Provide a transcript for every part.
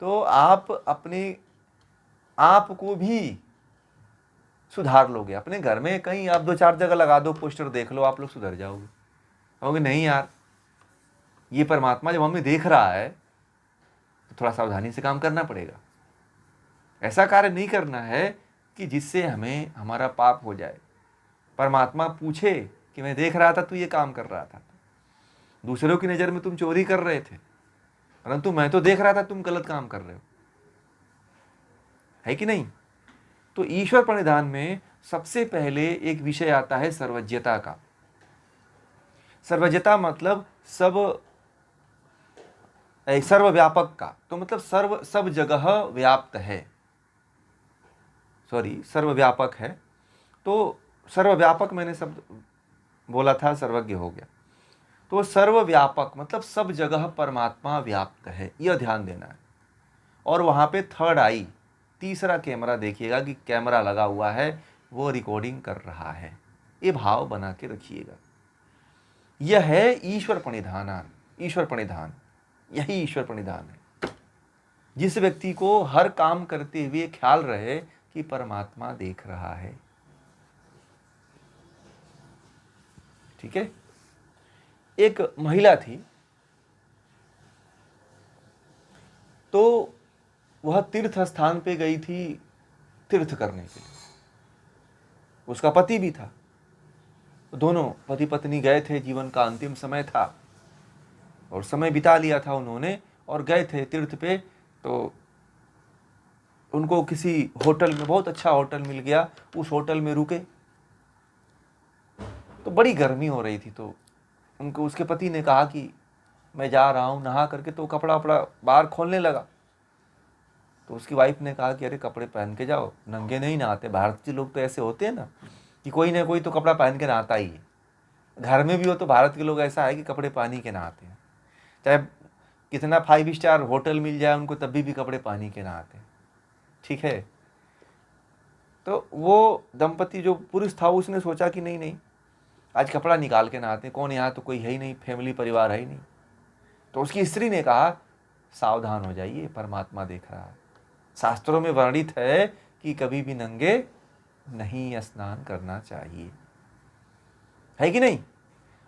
तो आप अपने आप को भी सुधार लोगे। अपने घर में कहीं आप 2-4 जगह लगा दो पोस्टर, देख लो, आप लोग सुधर जाओगे। कहोगे नहीं यार, ये परमात्मा जब हमें देख रहा है तो थोड़ा सावधानी से काम करना पड़ेगा। ऐसा कार्य नहीं करना है कि जिससे हमें हमारा पाप हो जाए। परमात्मा पूछे कि मैं देख रहा था तू ये काम कर रहा था, दूसरों की नज़र में तुम चोरी कर रहे थे, परंतु मैं तो देख रहा था तुम गलत काम कर रहे हो, है कि नहीं? तो ईश्वर प्रणिधान में सबसे पहले एक विषय आता है सर्वज्ञता का। सर्वज्ञता मतलब सर्वव्यापक का, तो मतलब सब जगह व्याप्त है, सर्वव्यापक है। तो सर्वव्यापक मैंने शब्द बोला था, सर्वज्ञ हो गया। तो सर्वव्यापक मतलब सब जगह परमात्मा व्याप्त है, यह ध्यान देना है। और वहाँ पे थर्ड आई, तीसरा कैमरा देखिएगा कि कैमरा लगा हुआ है, वो रिकॉर्डिंग कर रहा है। ये भाव बना के रखिएगा। यह है ईश्वर प्रणिधान, यही ईश्वर प्रणिधान है। जिस व्यक्ति को हर काम करते हुए ख्याल रहे कि परमात्मा देख रहा है। ठीक है। एक महिला थी, तो वह तीर्थ स्थान पे गई थी तीर्थ करने के लिए। उसका पति भी था, तो दोनों पति पत्नी गए थे, जीवन का अंतिम समय था और समय बिता लिया था उन्होंने, और गए थे तीर्थ पे। तो उनको किसी होटल में, बहुत अच्छा होटल मिल गया, उस होटल में रुके। तो बड़ी गर्मी हो रही थी, तो उनको उसके पति ने कहा कि मैं जा रहा हूँ नहा करके। तो कपड़ा वपड़ा बाहर खोलने लगा, तो उसकी वाइफ ने कहा कि अरे कपड़े पहन के जाओ, नंगे नहीं नहाते। भारतीय लोग तो ऐसे होते हैं ना कि कोई ना कोई तो कपड़ा पहन के नहाता ही है। घर में भी हो तो भारत के लोग ऐसा है कि कपड़े पहन ही के नहाते हैं, चाहे कितना 5 स्टार होटल मिल जाए उनको, तभी भी कपड़े पहन के नहाते हैं। ठीक है। तो वो दंपति जो पुरुष था उसने सोचा कि नहीं नहीं, आज कपड़ा निकाल के नहाते हैं, कौन, यहाँ तो कोई है ही नहीं, फैमिली परिवार है ही नहीं। तो उसकी स्त्री ने कहा सावधान हो जाइए, परमात्मा देख रहा है। शास्त्रों में वर्णित है कि कभी भी नंगे नहीं स्नान करना चाहिए, है कि नहीं?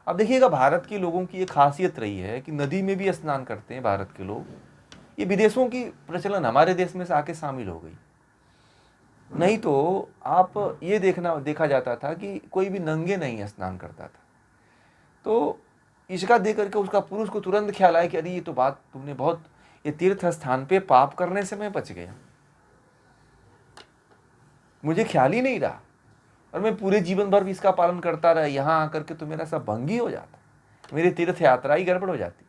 अब देखिएगा, भारत के लोगों की एक खासियत रही है कि नदी में भी स्नान करते हैं भारत के लोग। ये विदेशों की प्रचलन हमारे देश में से आके शामिल हो गई। नहीं तो आप ये देखा जाता था कि कोई भी नंगे नहीं स्नान करता था। तो इसका देख करके उसका पुरुष को तुरंत ख्याल आया कि अरे ये तो बात तुमने बहुत, ये तीर्थ स्थान पे पाप करने से मैं बच गया, मुझे ख्याल ही नहीं रहा, और मैं पूरे जीवन भर भी इसका पालन करता रहा, यहाँ आकर के तो मेरा सब भंगी हो जाता, मेरी तीर्थ यात्रा ही गड़बड़ हो जाती।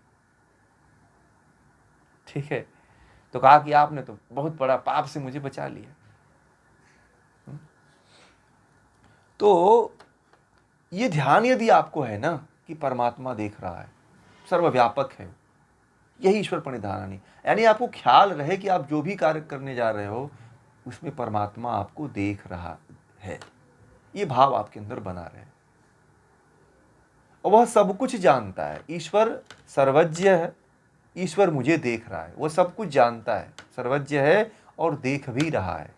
ठीक है। तो कहा कि आपने तो बहुत बड़ा पाप से मुझे बचा लिया। तो ये ध्यान यदि आपको है ना कि परमात्मा देख रहा है, सर्वव्यापक है, यही ईश्वर प्रणिधान है। यानी आपको ख्याल रहे कि आप जो भी कार्य करने जा रहे हो उसमें परमात्मा आपको देख रहा है, ये भाव आपके अंदर बना रहे। और वह सब कुछ जानता है। ईश्वर सर्वज्ञ है, ईश्वर मुझे देख रहा है, वो सब कुछ जानता है, सर्वज्ञ है और देख भी रहा है,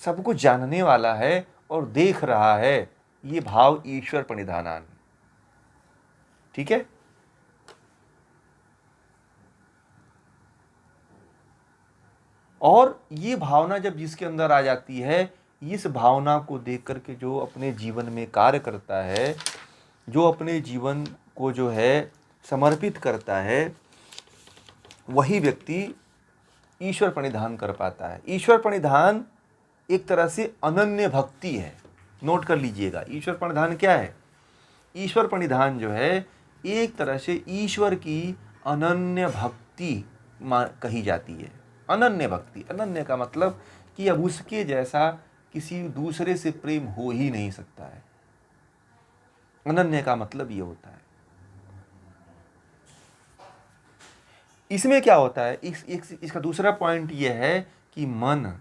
सब कुछ जानने वाला है और देख रहा है। ये भाव ईश्वर प्रणिधानान। ठीक है। और ये भावना जब जिसके अंदर आ जाती है, इस भावना को देख करके जो अपने जीवन में कार्य करता है, जो अपने जीवन को जो है समर्पित करता है, वही व्यक्ति ईश्वर प्रणिधान कर पाता है। ईश्वर प्रणिधान एक तरह से अनन्य भक्ति है। नोट कर लीजिएगा, ईश्वर प्रणिधान क्या है? ईश्वर प्रणिधान जो है एक तरह से ईश्वर की अनन्य भक्ति कही जाती है। अनन्य भक्ति, अनन्य का मतलब कि अब उसके जैसा किसी दूसरे से प्रेम हो ही नहीं सकता है। अनन्य का मतलब ये होता है। इसमें क्या होता है, इसका दूसरा पॉइंट ये है कि मन,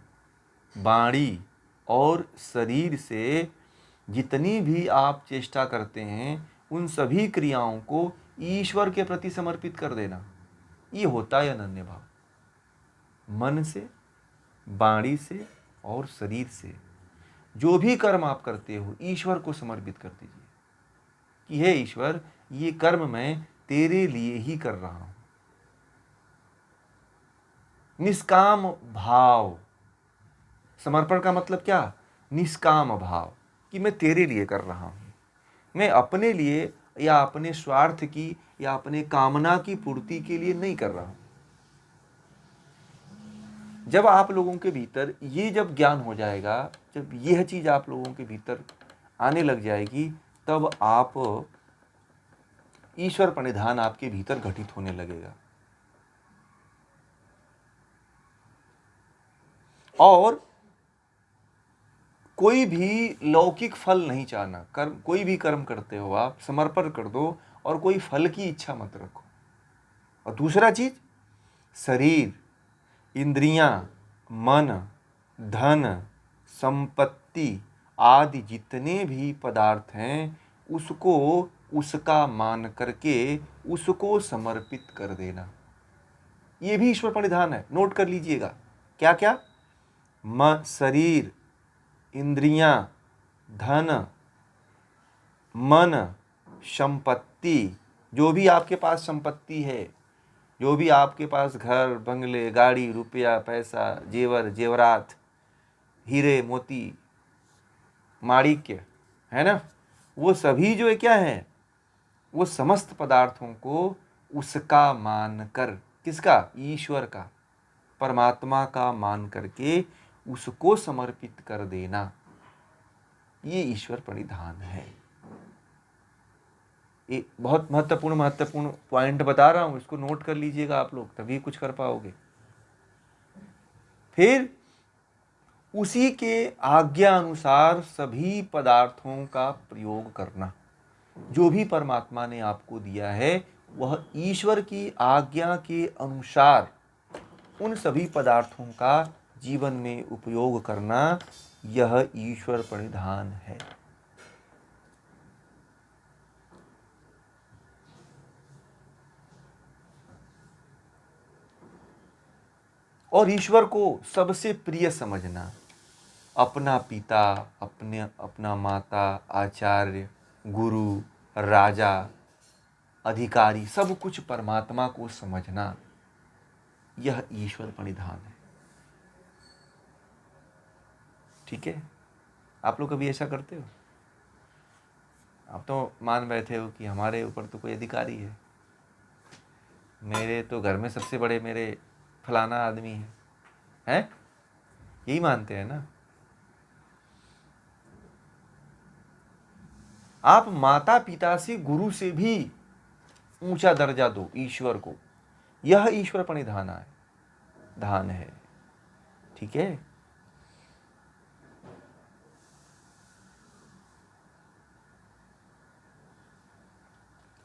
वाणी और शरीर से जितनी भी आप चेष्टा करते हैं, उन सभी क्रियाओं को ईश्वर के प्रति समर्पित कर देना, ये होता है अनन्य भाव। मन से, वाणी से और शरीर से जो भी कर्म आप करते हो ईश्वर को समर्पित कर दीजिए कि हे ईश्वर, ये कर्म मैं तेरे लिए ही कर रहा हूं। निष्काम भाव, समर्पण का मतलब क्या? निष्काम भाव, कि मैं तेरे लिए कर रहा हूं, मैं अपने लिए या अपने स्वार्थ की या अपने कामना की पूर्ति के लिए नहीं कर रहा हूं। जब आप लोगों के भीतर ये जब ज्ञान हो जाएगा, जब यह चीज आप लोगों के भीतर आने लग जाएगी, तब आप ईश्वर प्रणिधान आपके भीतर घटित होने लगेगा। और कोई भी लौकिक फल नहीं चाहना। कर्म, कोई भी कर्म करते हो आप, समर्पण कर दो और कोई फल की इच्छा मत रखो। और दूसरा चीज, शरीर, इंद्रियां, मन, धन, संपत्ति आदि जितने भी पदार्थ हैं उसको उसका मान करके उसको समर्पित कर देना, ये भी ईश्वर प्रणिधान है। नोट कर लीजिएगा, क्या क्या? शरीर, इंद्रियां, धन, मन, संपत्ति, जो भी आपके पास संपत्ति है, जो भी आपके पास घर, बंगले, गाड़ी, रुपया, पैसा, जेवर, जेवरात, हीरे, मोती, माणिक्य, है ना, वो सभी जो है क्या है, वो समस्त पदार्थों को उसका मान कर, किसका? ईश्वर का, परमात्मा का मान करके उसको समर्पित कर देना, ये ईश्वर प्रणिधान है। ये बहुत महत्वपूर्ण पॉइंट बता रहा हूं, इसको नोट कर लीजिएगा आप लोग, तभी कुछ कर पाओगे। फिर उसी के आज्ञा अनुसार सभी पदार्थों का प्रयोग करना। जो भी परमात्मा ने आपको दिया है वह ईश्वर की आज्ञा के अनुसार उन सभी पदार्थों का जीवन में उपयोग करना, यह ईश्वर प्रणिधान है। और ईश्वर को सबसे प्रिय समझना, अपना पिता, अपना माता, आचार्य, गुरु, राजा, अधिकारी, सब कुछ परमात्मा को समझना, यह ईश्वर प्रणिधान है। ठीक है? आप लोग कभी ऐसा करते हो? आप तो मान बैठे हो कि हमारे ऊपर तो कोई अधिकारी है, मेरे तो घर में सबसे बड़े मेरे फलाना आदमी है, यही मानते हैं ना। आप माता पिता से, गुरु से भी ऊंचा दर्जा दो ईश्वर को, यह ईश्वर प्रणिधान है, धान है। ठीक है?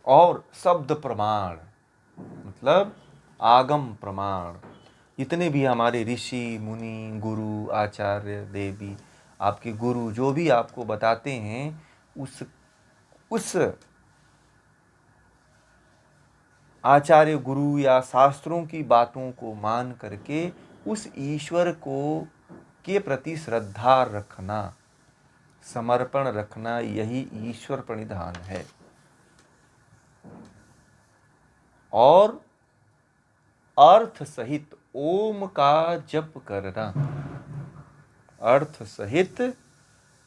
और शब्द प्रमाण मतलब आगम प्रमाण, जितने भी हमारे ऋषि मुनि, गुरु, आचार्य, देवी, आपके गुरु जो भी आपको बताते हैं, उस आचार्य, गुरु या शास्त्रों की बातों को मान करके उस ईश्वर को के प्रति श्रद्धा रखना, समर्पण रखना, यही ईश्वर प्रणिधान है। और अर्थ सहित ओम का जप करना, अर्थ सहित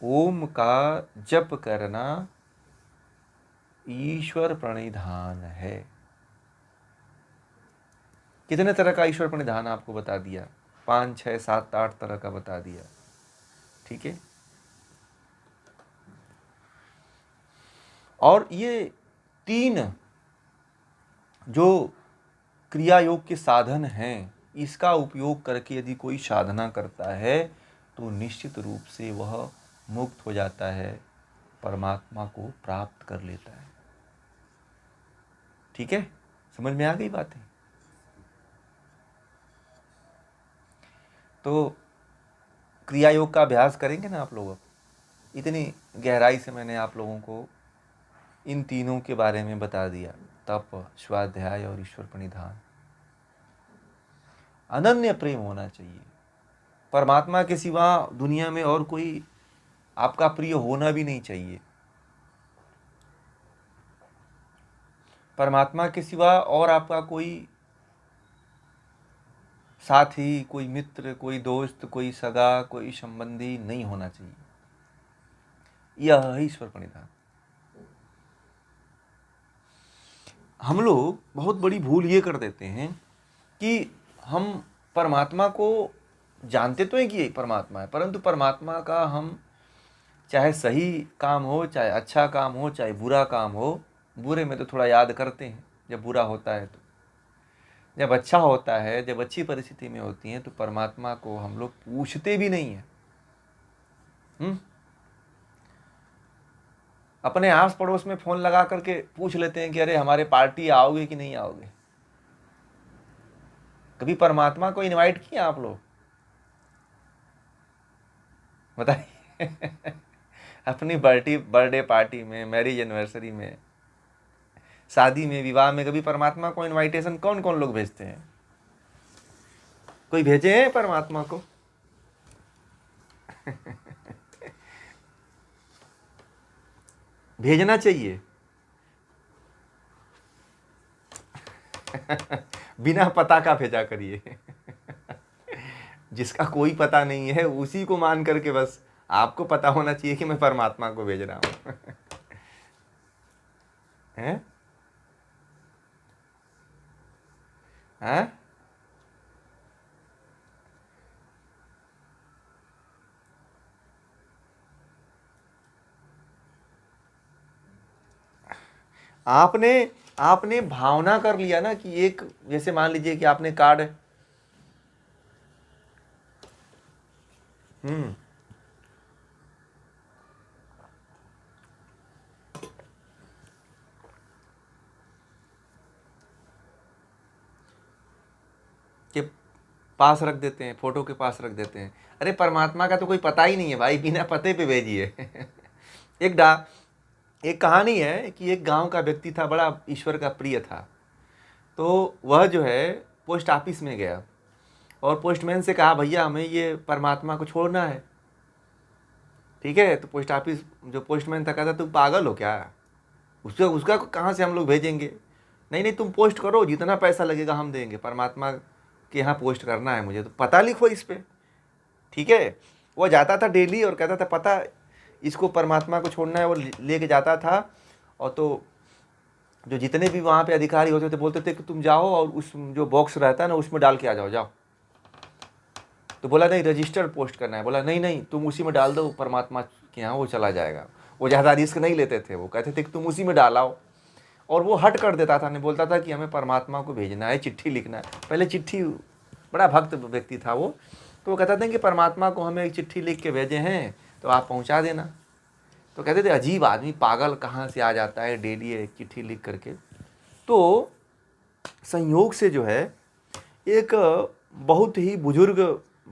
ओम का जप करना ईश्वर प्रणिधान है। कितने तरह का ईश्वर प्रणिधान आपको बता दिया? 5, 6, 7, 8 तरह का बता दिया। ठीक है? और ये 3 जो क्रिया योग के साधन हैं, इसका उपयोग करके यदि कोई साधना करता है तो निश्चित रूप से वह मुक्त हो जाता है, परमात्मा को प्राप्त कर लेता है। ठीक है? समझ में आ गई बातें? तो क्रिया योग का अभ्यास करेंगे ना आप लोग। इतनी गहराई से मैंने आप लोगों को इन तीनों के बारे में बता दिया, तप, स्वाध्याय और ईश्वर प्रणिधान। अनन्य प्रेम होना चाहिए। परमात्मा के सिवा दुनिया में और कोई आपका प्रिय होना भी नहीं चाहिए। परमात्मा के सिवा और आपका कोई साथी, कोई मित्र, कोई दोस्त, कोई सगा, कोई संबंधी नहीं होना चाहिए। यह है ईश्वर प्रणिधान। हम लोग बहुत बड़ी भूल ये कर देते हैं कि हम परमात्मा को जानते तो हैं कि ये परमात्मा है, परंतु परमात्मा का हम चाहे सही काम हो, चाहे अच्छा काम हो, चाहे बुरा काम हो, बुरे में तो थोड़ा याद करते हैं जब बुरा होता है, तो जब अच्छा होता है, जब अच्छी परिस्थिति में होती हैं, तो परमात्मा को हम लोग पूछते भी नहीं हैं। अपने आस पड़ोस में फोन लगा करके पूछ लेते हैं कि अरे हमारे पार्टी आओगे कि नहीं आओगे। कभी परमात्मा को इनवाइट किया आप लोग? बताइए। अपनी बर्थडे पार्टी में, मैरिज एनिवर्सरी में, शादी में, विवाह में कभी परमात्मा को इनविटेशन कौन कौन लोग भेजते हैं? कोई भेजे हैं परमात्मा को? भेजना चाहिए। बिना पता का भेजा करिए। जिसका कोई पता नहीं है उसी को मान करके बस आपको पता होना चाहिए कि मैं परमात्मा को भेज रहा हूं। हैं? हैं? आपने आपने भावना कर लिया ना कि एक, जैसे मान लीजिए कि आपने कार्ड के पास रख देते हैं, फोटो के पास रख देते हैं। अरे परमात्मा का तो कोई पता ही नहीं है भाई, बिना पते पे भेजिए। एक कहानी है कि एक गांव का व्यक्ति था, बड़ा ईश्वर का प्रिय था। तो वह जो है पोस्ट ऑफिस में गया और पोस्टमैन से कहा, भैया हमें ये परमात्मा को छोड़ना है। ठीक है, तो पोस्ट ऑफिस जो पोस्टमैन था कहता, तुम पागल हो क्या? उसका उसका कहाँ से हम लोग भेजेंगे? नहीं नहीं, तुम पोस्ट करो, जितना पैसा लगेगा हम देंगे, परमात्मा के यहाँ पोस्ट करना है मुझे, तो पता लिखो इस पर। ठीक है, वो जाता था डेली और कहता था, पता इसको परमात्मा को छोड़ना है। वो लेके जाता था और तो जो जितने भी वहाँ पे अधिकारी होते थे बोलते थे कि तुम जाओ और उस जो बॉक्स रहता है ना उसमें डाल के आ जाओ, जाओ। तो बोला नहीं, रजिस्टर पोस्ट करना है। बोला नहीं नहीं, तुम उसी में डाल दो, परमात्मा के यहाँ वो चला जाएगा। वो ज़्यादा रिस्क नहीं लेते थे, वो कहते थे कि तुम उसी में डालाओ। और वो हट कर देता था, नहीं बोलता था कि हमें परमात्मा को भेजना है, चिट्ठी लिखना है। पहले चिट्ठी, बड़ा भक्त व्यक्ति था वो, तो वो कहता था कि परमात्मा को हमें एक चिट्ठी लिख के भेजे हैं तो आप पहुँचा देना। तो कहते थे अजीब आदमी, पागल कहाँ से आ जाता है डेली एक चिट्ठी लिख करके। तो संयोग से जो है एक बहुत ही बुजुर्ग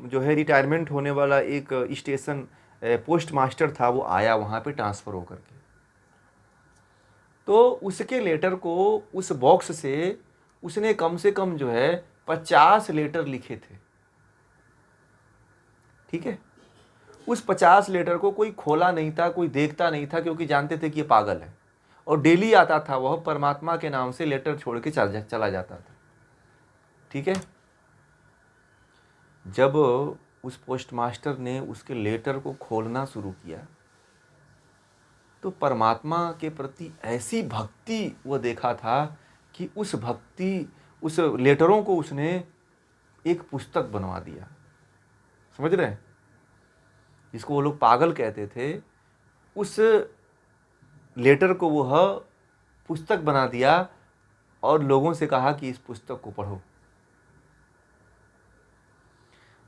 जो है रिटायरमेंट होने वाला एक स्टेशन पोस्ट मास्टर था, वो आया वहाँ पे ट्रांसफ़र होकर के। तो उसके लेटर को उस बॉक्स से उसने कम से कम जो है 50 लेटर लिखे थे। ठीक है, उस 50 लेटर को कोई खोला नहीं था, कोई देखता नहीं था, क्योंकि जानते थे कि ये पागल है। और डेली आता था वह, परमात्मा के नाम से लेटर छोड़ के चला जाता था। ठीक है, जब उस पोस्ट मास्टर ने उसके लेटर को खोलना शुरू किया तो परमात्मा के प्रति ऐसी भक्ति वो देखा था कि उस लेटरों को उसने एक पुस्तक बनवा दिया। समझ रहे हैं? जिसको वो लोग पागल कहते थे, उस लेटर को वह पुस्तक बना दिया और लोगों से कहा कि इस पुस्तक को पढ़ो।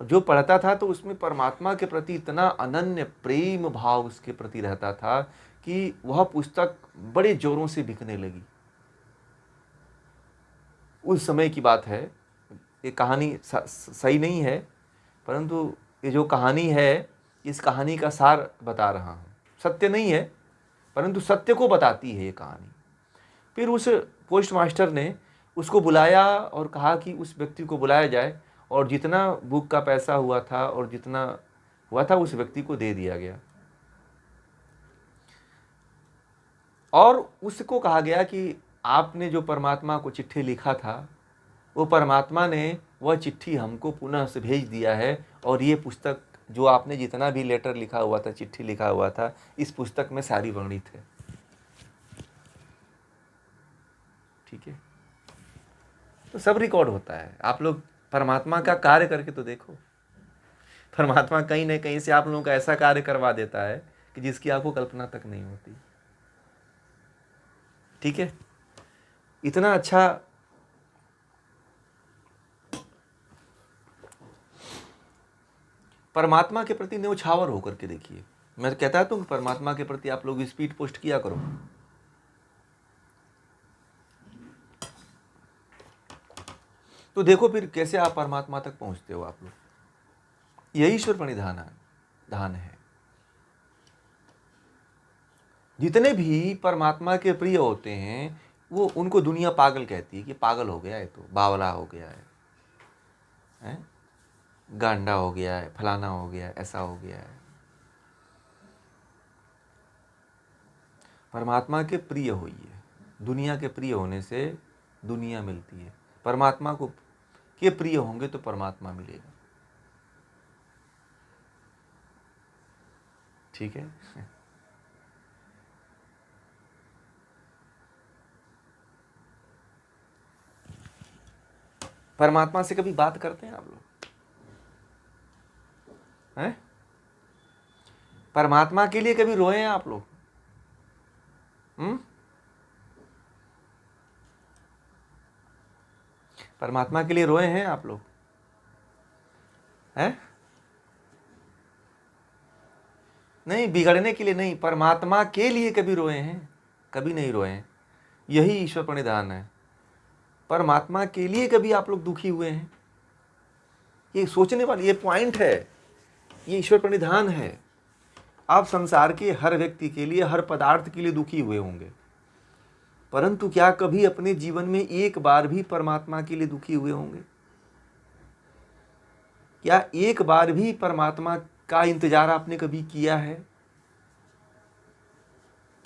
जो पढ़ता था तो उसमें परमात्मा के प्रति इतना अनन्य प्रेम भाव उसके प्रति रहता था कि वह पुस्तक बड़े जोरों से बिकने लगी। उस समय की बात है, ये कहानी सही नहीं है, परंतु ये जो कहानी है, इस कहानी का सार बता रहा हूँ। सत्य नहीं है, परंतु सत्य को बताती है ये कहानी। फिर उस पोस्ट मास्टर ने उसको बुलाया और कहा कि उस व्यक्ति को बुलाया जाए, और जितना बुक का पैसा हुआ था और जितना हुआ था उस व्यक्ति को दे दिया गया। और उसको कहा गया कि आपने जो परमात्मा को चिट्ठी लिखा था, वो परमात्मा ने वह चिट्ठी हमको पुनः से भेज दिया है, और ये पुस्तक जो आपने जितना भी लेटर लिखा हुआ था, चिट्ठी लिखा हुआ था, इस पुस्तक में सारी वर्णित है। ठीक है, तो सब रिकॉर्ड होता है। आप लोग परमात्मा का कार्य करके तो देखो, परमात्मा कहीं न कहीं से आप लोगों का ऐसा कार्य करवा देता है कि जिसकी आपको कल्पना तक नहीं होती। ठीक है, इतना अच्छा परमात्मा के प्रति न्यौछावर होकर के देखिए। मैं कहता हूं कि परमात्मा के प्रति आप लोग स्पीड पोस्ट किया करो। तो देखो फिर कैसे आप परमात्मा तक पहुंचते हो आप लोग। यही ईश्वर प्रणिधान है। जितने भी परमात्मा के प्रिय होते हैं, वो उनको दुनिया पागल कहती है कि पागल हो गया है, तो बावला हो गया है? गांडा हो गया है, फलाना हो गया है, ऐसा हो गया है। परमात्मा के प्रिय होइए। दुनिया के प्रिय होने से दुनिया मिलती है, परमात्मा को के प्रिय होंगे तो परमात्मा मिलेगा। ठीक है। परमात्मा से कभी बात करते हैं आप लोग? हैं? परमात्मा के लिए कभी रोए हैं आप लोग? परमात्मा के लिए रोए हैं आप लोग? हैं? नहीं, बिगड़ने के लिए नहीं, परमात्मा के लिए कभी रोए हैं? कभी नहीं रोए हैं। यही ईश्वर प्रणिधान है। परमात्मा के लिए कभी आप लोग दुखी हुए हैं? ये सोचने वाली ये पॉइंट है, ये ईश्वर प्रणिधान है। आप संसार के हर व्यक्ति के लिए, हर पदार्थ के लिए दुखी हुए होंगे, परंतु क्या कभी अपने जीवन में एक बार भी परमात्मा के लिए दुखी हुए होंगे? क्या एक बार भी परमात्मा का इंतजार आपने कभी किया है?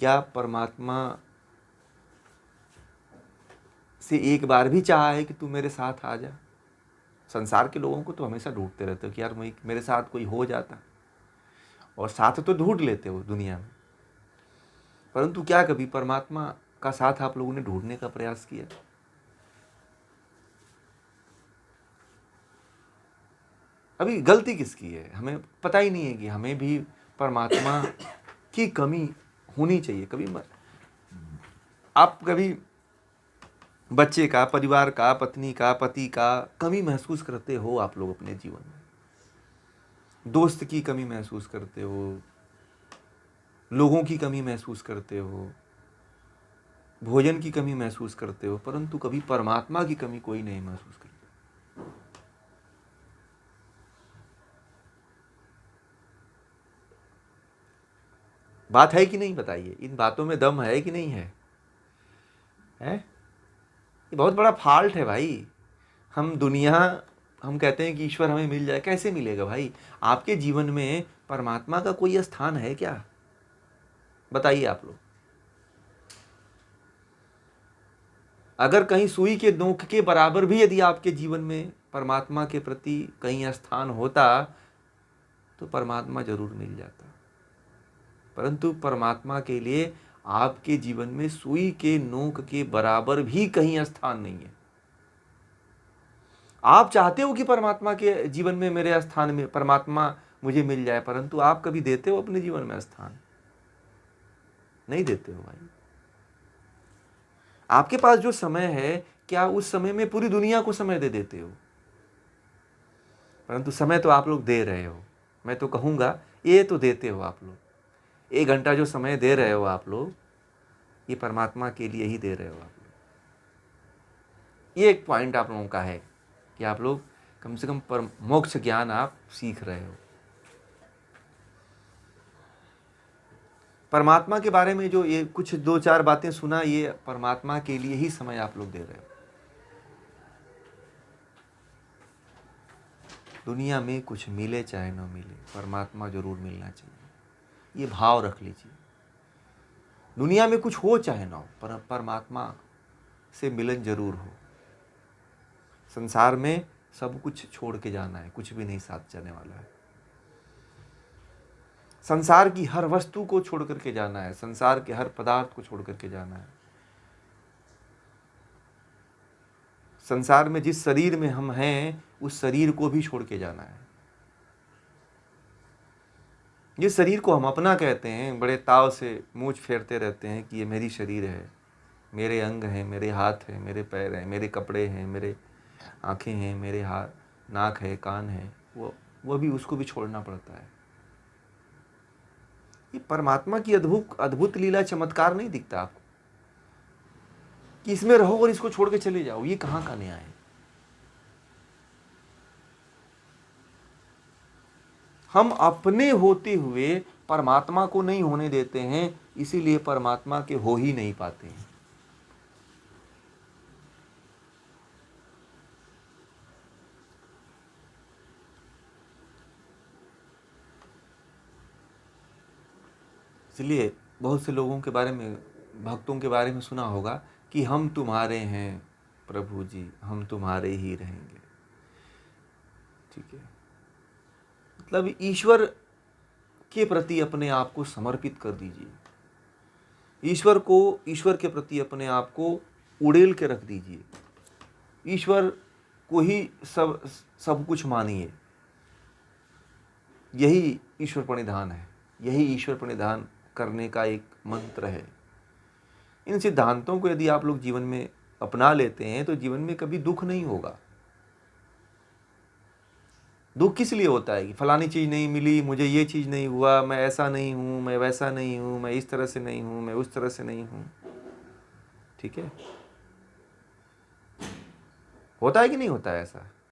क्या परमात्मा से एक बार भी चाहा है कि तू मेरे साथ आ जा? संसार के लोगों को तो हमेशा ढूंढते रहते हो कि यार मेरे साथ कोई हो जाता, और साथ तो ढूंढ लेते हो दुनिया में, परंतु क्या कभी परमात्मा का साथ आप लोगों ने ढूंढने का प्रयास किया? अभी गलती किसकी है? हमें पता ही नहीं है कि हमें भी परमात्मा की कमी होनी चाहिए। आप कभी बच्चे का, परिवार का, पत्नी का, पति का कमी महसूस करते हो आप लोग अपने जीवन में? दोस्त की कमी महसूस करते हो, लोगों की कमी महसूस करते हो, भोजन की कमी महसूस करते हो, परंतु कभी परमात्मा की कमी कोई नहीं महसूस करता। बात है कि नहीं बताइए? इन बातों में दम है कि नहीं है? है? ये बहुत बड़ा फॉल्ट है भाई। हम कहते हैं कि ईश्वर हमें मिल जाए, कैसे मिलेगा भाई? आपके जीवन में परमात्मा का कोई स्थान है क्या? बताइए आप लोग। अगर कहीं सुई के नोक के बराबर भी यदि आपके जीवन में परमात्मा के प्रति कहीं स्थान होता, तो परमात्मा जरूर मिल जाता, परंतु परमात्मा के लिए आपके जीवन में सुई के नोक के बराबर भी कहीं स्थान नहीं है। आप चाहते हो कि परमात्मा के जीवन में मेरे स्थान में परमात्मा मुझे मिल जाए, परंतु आप कभी देते हो अपने जीवन में स्थान? नहीं देते हो भाई। आपके पास जो समय है, क्या उस समय में पूरी दुनिया को समय दे देते हो? परंतु समय तो आप लोग दे रहे हो। मैं तो कहूंगा ये तो देते हो आप लोग। 1 घंटा जो समय दे रहे हो आप लोग, ये परमात्मा के लिए ही दे रहे हो आप लोग। ये एक पॉइंट आप लोगों का है कि आप लोग कम से कम मोक्ष ज्ञान आप सीख रहे हो। परमात्मा के बारे में जो ये कुछ 2-4 बातें सुना, ये परमात्मा के लिए ही समय आप लोग दे रहे हो। दुनिया में कुछ मिले चाहे न मिले, परमात्मा जरूर मिलना चाहिए, ये भाव रख लीजिए। दुनिया में कुछ हो चाहे ना हो, पर परमात्मा से मिलन जरूर हो। संसार में सब कुछ छोड़ के जाना है, कुछ भी नहीं साथ जाने वाला है। संसार की हर वस्तु को छोड़ करके जाना है, संसार के हर पदार्थ को छोड़ करके जाना है। संसार में जिस शरीर में हम हैं, उस शरीर को भी छोड़ के जाना है। जिस शरीर को हम अपना कहते हैं, बड़े ताव से मूंछ फेरते रहते हैं कि ये मेरी शरीर है, मेरे अंग हैं, मेरे हाथ हैं, मेरे पैर हैं, मेरे कपड़े हैं, मेरे आँखें हैं, मेरे हाथ नाक है, कान है, वो भी, उसको भी छोड़ना पड़ता है। ये परमात्मा की अद्भुत अद्भुत लीला चमत्कार नहीं दिखता आपको कि इसमें रहो और इसको छोड़ के चले जाओ? ये कहाँ का न्याय है? हम अपने होते हुए परमात्मा को नहीं होने देते हैं, इसीलिए परमात्मा के हो ही नहीं पाते हैं। इसलिए बहुत से लोगों के बारे में, भक्तों के बारे में सुना होगा कि हम तुम्हारे हैं प्रभु जी, हम तुम्हारे ही रहेंगे। ठीक है, मतलब ईश्वर के प्रति अपने आप को समर्पित कर दीजिए। ईश्वर के प्रति अपने आप को उड़ेल के रख दीजिए। ईश्वर को ही सब कुछ मानिए। यही ईश्वर प्रणिधान है, यही ईश्वर प्रणिधान करने का एक मंत्र है। इन सिद्धांतों को यदि आप लोग जीवन में अपना लेते हैं तो जीवन में कभी दुख नहीं होगा। दुख किस लिए होता है कि फलानी चीज़ नहीं मिली, मुझे ये चीज़ नहीं हुआ, मैं ऐसा नहीं हूँ, मैं वैसा नहीं हूँ, मैं इस तरह से नहीं हूँ, मैं उस तरह से नहीं हूँ। ठीक है, होता है कि नहीं होता है ऐसा?